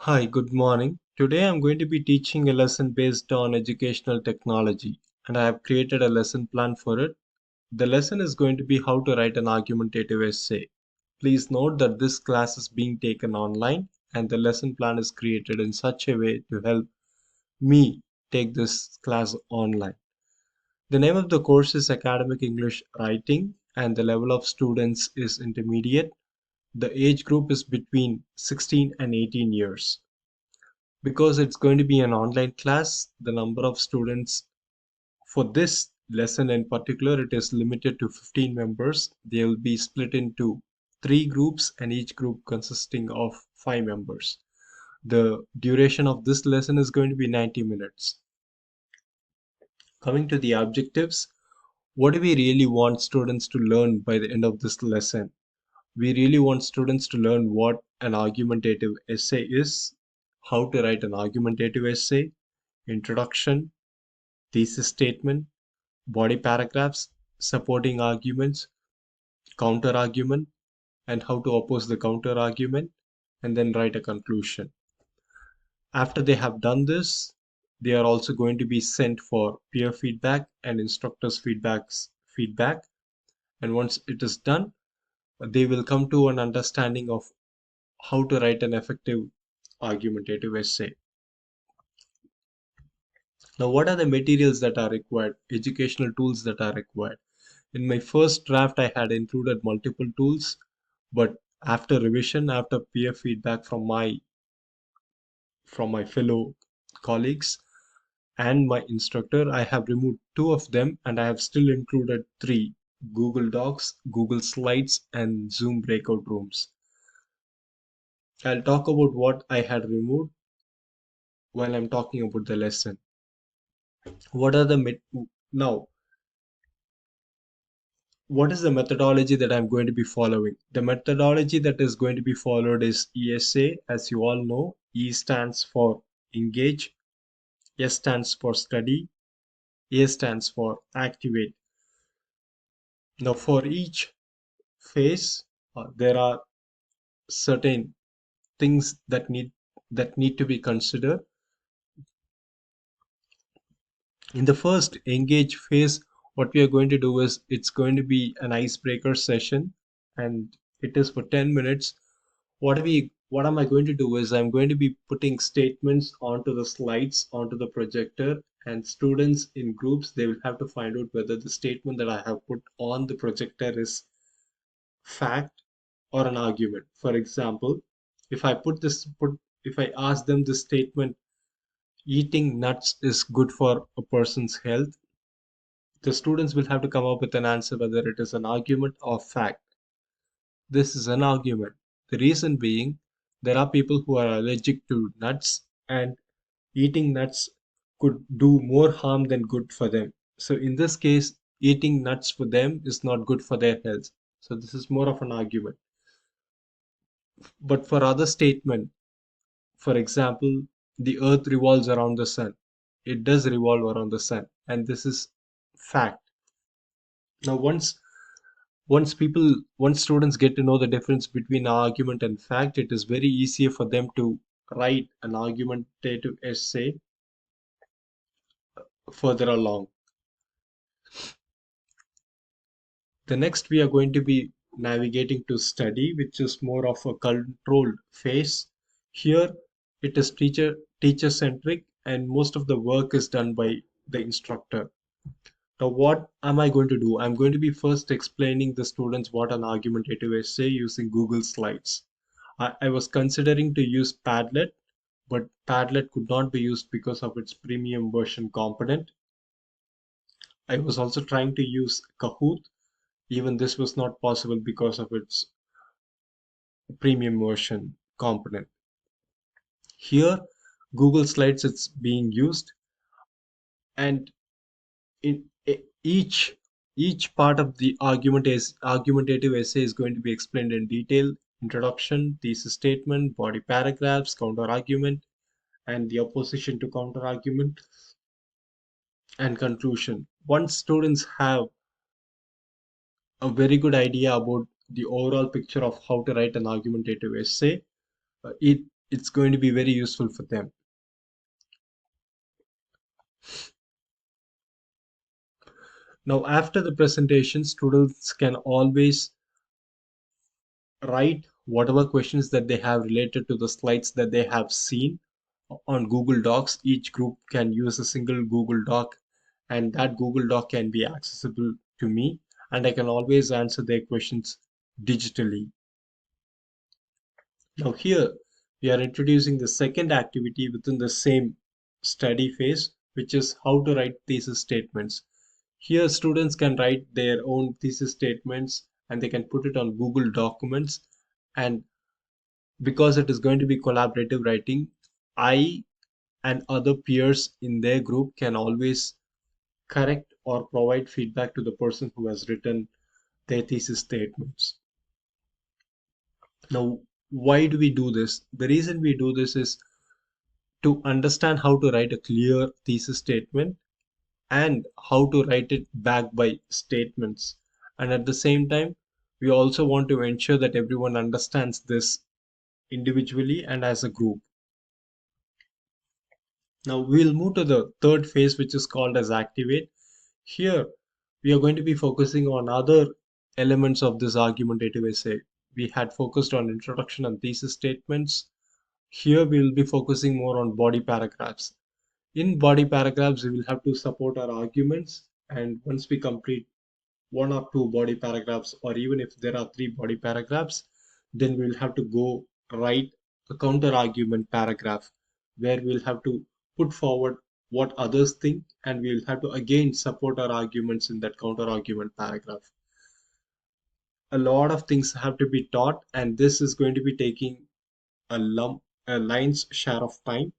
Hi, good morning. Today I'm going to be teaching a lesson based on educational technology, and I have created a lesson plan for it. The lesson is going to be how to write an argumentative essay. Please note that this class is being taken online, and the lesson plan is created in such a way to help me take this class online. The name of the course is Academic English Writing, and the level of students is intermediate. The age group is between 16 and 18 years. Because it's going to be an online class, the number of students for this lesson in particular, it is limited to 15 members. They will be split into three groups and each group consisting of 5 members. The duration of this lesson is going to be 90 minutes. Coming to the objectives, what do we really want students to learn by the end of this lesson? We really want students to learn what an argumentative essay is, how to write an argumentative essay, introduction, thesis statement, body paragraphs, supporting arguments, counter argument, and how to oppose the counter argument, and then write a conclusion. After they have done this, they are also going to be sent for peer feedback and instructors' feedback. And once it is done, they will come to an understanding of how to write an effective argumentative essay. Now, what are the materials that are required? Educational tools that are required. In my first draft, I had included multiple tools, but after revision, after peer feedback from my fellow colleagues and my instructor, I have removed two of them and I have still included three: Google Docs, Google Slides, and Zoom breakout rooms. I'll talk about what I had removed while I'm talking about the lesson. What are the now? What is the methodology that I'm going to be following? The methodology that is going to be followed is ESA. As you all know, E stands for engage, S stands for study, A stands for activate. Now, for each phase, there are certain things that need to be considered. In the first engage phase, what we are going to do is it's going to be an icebreaker session, and it is for 10 minutes. What am I going to do is I'm going to be putting statements onto the slides, onto the projector, and students in groups, they will have to find out whether the statement that I have put on the projector is fact or an argument. For example, if I if I ask them the statement, eating nuts is good for a person's health, the students will have to come up with an answer whether it is an argument or fact. This is an argument. The reason being, there are people who are allergic to nuts, and eating nuts could do more harm than good for them. So, in this case, eating nuts for them is not good for their health. So, this is more of an argument. But for other statement, for example, the earth revolves around the sun. It does revolve around the sun, and this is fact. Now, once students get to know the difference between argument and fact, it is very easier for them to write an argumentative essay further along. The next we are going to be navigating to study, which is more of a controlled phase. Here it is teacher centric, and most of the work is done by the instructor. Now, what am I going to do? I'm going to be first explaining the students what an argumentative essay using Google Slides. I was considering to use Padlet, but Padlet could not be used because of its premium version component. I was also trying to use Kahoot. Even this was not possible because of its premium version component. Here, Google Slides it's being used, and in each part of the argumentative essay is going to be explained in detail: introduction, thesis statement, body paragraphs, counter argument, and the opposition to counter argument, and conclusion. Once students have a very good idea about the overall picture of how to write an argumentative essay, it it's going to be very useful for them. Now, after the presentation, students can always write whatever questions that they have related to the slides that they have seen on Google Docs. Each group can use a single Google Doc, and that Google Doc can be accessible to me, and I can always answer their questions digitally. Now, here we are introducing the second activity within the same study phase, which is how to write thesis statements. Here, students can write their own thesis statements and they can put it on Google Documents. And because it is going to be collaborative writing, I and other peers in their group can always correct or provide feedback to the person who has written their thesis statements. Now, why do we do this? The reason we do this is to understand how to write a clear thesis statement and how to write it backed by statements. And at the same time, we also want to ensure that everyone understands this individually and as a group. Now we'll move to the third phase, which is called as activate. Here, we are going to be focusing on other elements of this argumentative essay. We had focused on introduction and thesis statements. Here, we will be focusing more on body paragraphs. In body paragraphs, we will have to support our arguments. And once we complete one or two body paragraphs, or even if there are three body paragraphs, then we'll have to go write a counter argument paragraph where we'll have to put forward what others think, and we'll have to again support our arguments in that counter argument paragraph. A lot of things have to be taught, and this is going to be taking a lion's share of time.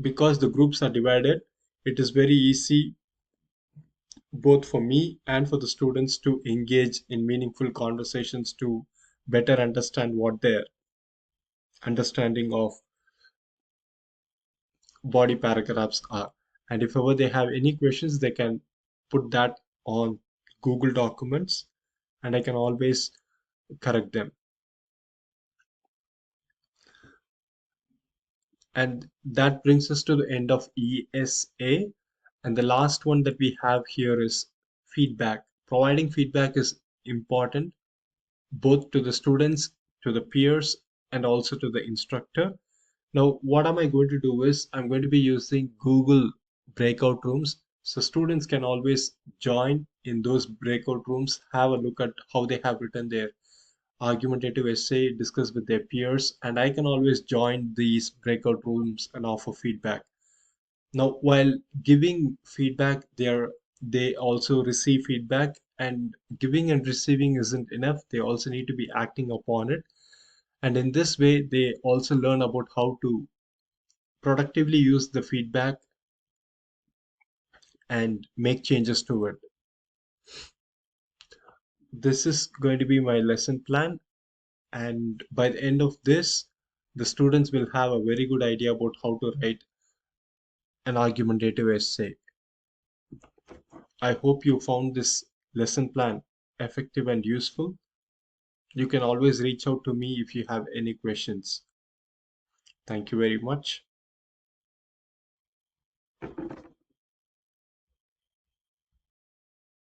Because the groups are divided, it is very easy both for me and for the students to engage in meaningful conversations to better understand what their understanding of body paragraphs are. And if ever they have any questions, they can put that on Google Documents and I can always correct them. And that brings us to the end of ESA. And the last one that we have here is feedback. Providing feedback is important both to the students, to the peers, and also to the instructor. Now, what am I going to do is I'm going to be using Google breakout rooms. So students can always join in those breakout rooms, have a look at how they have written their argumentative essay, discuss with their peers, and I can always join these breakout rooms and offer feedback. Now, while giving feedback, they also receive feedback, and giving and receiving isn't enough. They also need to be acting upon it. And in this way, they also learn about how to productively use the feedback and make changes to it. This is going to be my lesson plan. And by the end of this, the students will have a very good idea about how to write an argumentative essay. I hope you found this lesson plan effective and useful. You can always reach out to me if you have any questions. Thank you very much.